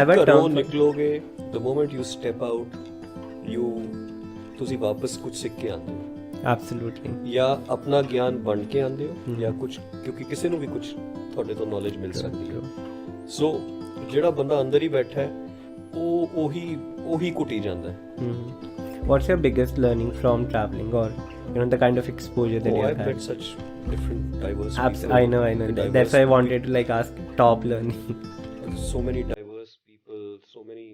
ਘਰੋਂ ਨਿਕਲੋਗੇ, the moment you step out, ਤੁਸੀਂ ਵਾਪਸ ਕੁਝ ਸਿੱਖ ਕੇ ਆਉਂਦੇ ਹੋ। Absolutely. ਜਾਂ ਆਪਣਾ ਗਿਆਨ ਵੰਡ ਕੇ ਆਉਂਦੇ ਹੋ ਜਾਂ ਕੁਝ, ਕਿਉਂਕਿ ਕਿਸੇ ਨੂੰ ਵੀ ਕੁਝ ਤੁਹਾਡੇ ਤੋਂ ਨੌਲੇਜ ਮਿਲ ਸਕਦੀ ਹੈ। ਸੋ ਜਿਹੜਾ ਬੰਦਾ ਅੰਦਰ ਹੀ ਬੈਠਾ ਹੈ ਉਹ ਉਹੀ ਕੁੱਟੀ ਜਾਂਦਾ ਹੈ। What's your biggest learning from traveling, or the kind of exposure that you have had? I've met such different diverse people. I know. That's why I wanted to ask top learning. So many diverse people, so many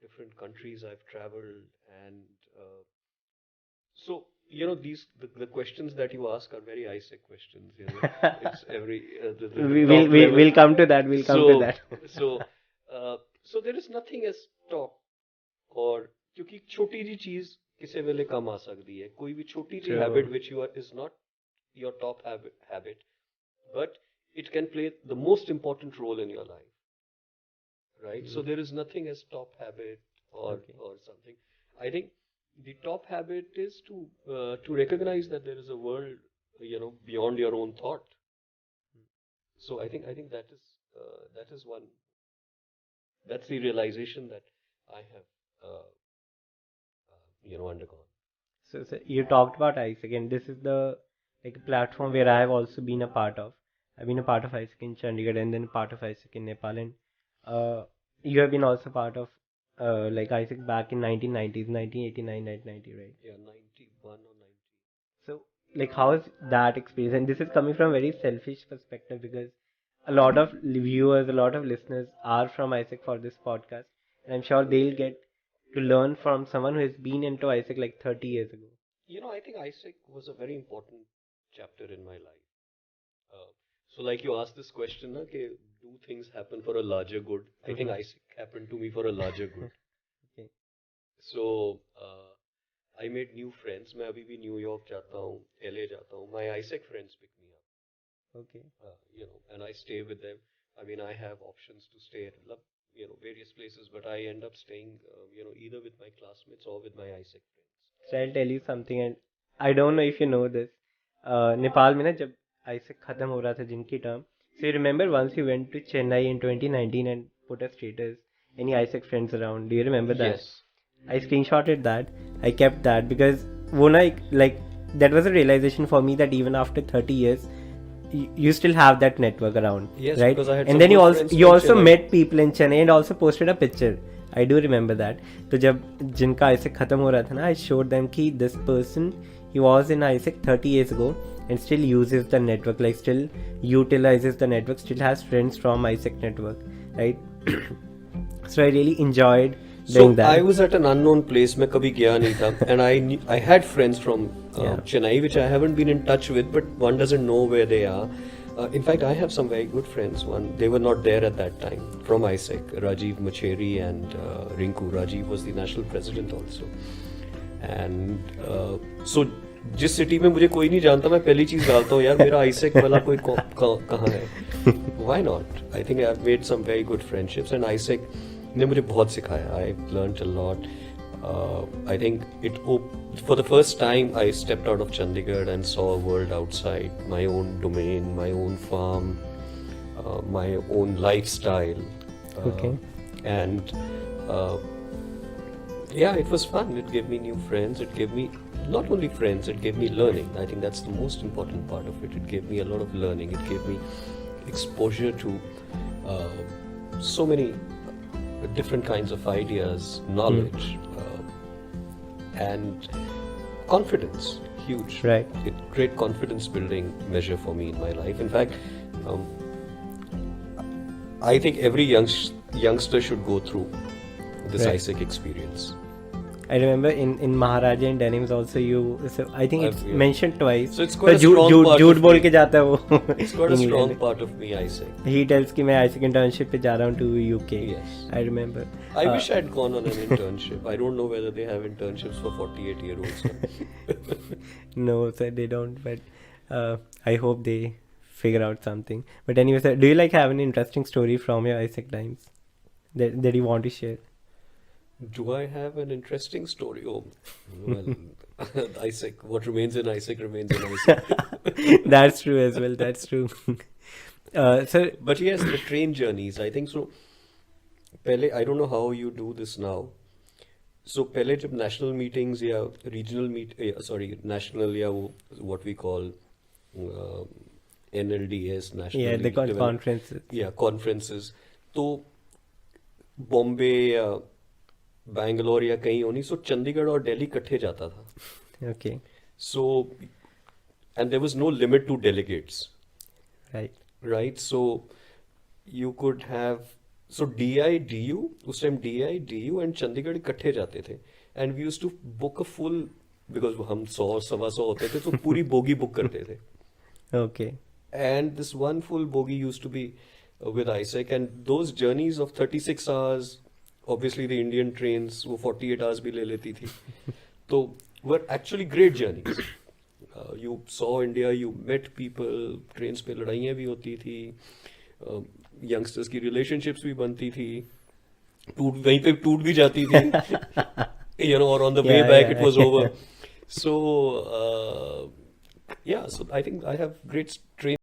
different countries I've traveled, and so the questions that you ask are very AIESEC questions. It's every we'll come to that. To that. So there is nothing as top, or क्योंकि छोटी जी चीज किसी वेले कम आ सकती है। कोई भी छोटी जी habit which is not your top habit, but it can play the most important role in your life, right? So there is nothing as top habit or something. I think the top habit is to recognize that there is a world beyond your own thought. So I think that is one, that's the realization that I have undergone. So you talked about AIESEC, and this is the platform where I have also been a part of. I've been a part of AIESEC in Chandigarh and then part of AIESEC in Nepal, and you have been also part of AIESEC back in 1990s, 1989, 1990, right? Yeah, 91 or 90. So how is that experience? And this is coming from a very selfish perspective, because a lot of viewers, a lot of listeners are from AIESEC for this podcast, and I'm sure they'll get to learn from someone who has been into AIESEC 30 years ago. I think AIESEC was a very important chapter in my life. So you asked this question, do things happen for a larger good? I think AIESEC happened to me for a larger good. Okay. So I made new friends. मैं अभी भी New York जाता हूँ, LA जाता हूँ. My AIESEC friends pick me up. Okay. And I stay with them. I mean, I have options to stay at various places, but I end up staying either with my classmates or with my AIESEC friends. So I'll tell you something, and I don't know if you know this. Nepal में ना जब AIESEC खत्म हो रहा था जिनकी term, so you remember once you went to Chennai in 2019 and put a status, any AIESEC friends around? Do you remember that? Yes. I screenshotted that. I kept that because that was a realization for me that even after 30 years, you still have that network around. Yes, right? Because I had and then you also Chennai. met people in Chennai and also posted a picture. I do remember that. So जब जिनका AIESEC खत्म हो रहा था ना, I showed them कि this person, he was in AIESEC 30 years ago and still uses the network, still utilizes the network, still has friends from AIESEC network, right? So I really enjoyed doing that. I was at an unknown place, मैं कभी गया नहीं था, and I had friends from Chennai which I haven't been in touch with, but one doesn't know where they are. In fact, I have some very good friends. They were not there at that time from AIESEC. Rajiv Macheri and Rinku. Rajiv was the national president also. And so जिस city में मुझे कोई नहीं जानता, मैं पहली चीज डालता हूँ यार मेरा AIESEC वाला कोई कहाँ है. Why not? I think I've made some very good friendships, and AIESEC ने मुझे बहुत सिखाया. I've learned a lot. I think for the first time I stepped out of Chandigarh and saw a world outside, my own domain, my own farm, my own lifestyle. Okay. And it was fun. It gave me new friends. It gave me not only friends, it gave me learning. I think that's the most important part of it. It gave me a lot of learning. It gave me exposure to so many different kinds of ideas, knowledge, and confidence. Huge. Right. Great confidence building measure for me in my life. In fact, I think every youngster should go through this AIESEC experience. I remember in Maharaja and Denims also I think it's mentioned twice. So it's quite a strong part झूठ of बोल me. के जाता है वो. It's quite a strong part of me, AIESEC. He tells कि मैं AIESEC internship पे जा रहा हूँ to UK. Yes. I remember. I wish I'd gone on an internship. I don't know whether they have internships for 48-year-olds. No, sir, they don't. But I hope they figure out something. But anyway, sir, do you have an interesting story from your AIESEC times that you want to share? Do I have an interesting story? Oh, well, AIESEC. What remains in AIESEC remains in AIESEC. That's true as well. That's true. But yes, the train journeys. I think so. पहले I don't know how you do this now. So पहले जब national meetings या regional national या वो what we call NLDS, National Yeah, they call conferences. Yeah, conferences. तो बॉम्बे या बैंगलोर या कहीं होनी, सो चंडीगढ़ और दिल्ली इकट्ठे जाता था. Okay, So, and there was no limit to delegates, right. right? So you could have, so DI, DU, उस time DI, DU and Chandigarh इकट्ठे जाते थे. And we used to book a full, because हम 100-125 होते थे, तो पूरी बोगी बुक करते थे. Okay. And this one full bogie used to be with AIESEC, and those journeys of 36 hours, obviously the Indian trains वो 48 hours भी ले लेती थी, तो were actually great journeys. You saw India, you met people, trains पे लड़ाइयाँ भी होती थी, youngsters की relationships भी बनती थी, वहीं पे टूट भी जाती थी, you know, or on the way back it was over. So yeah, so I think I have great train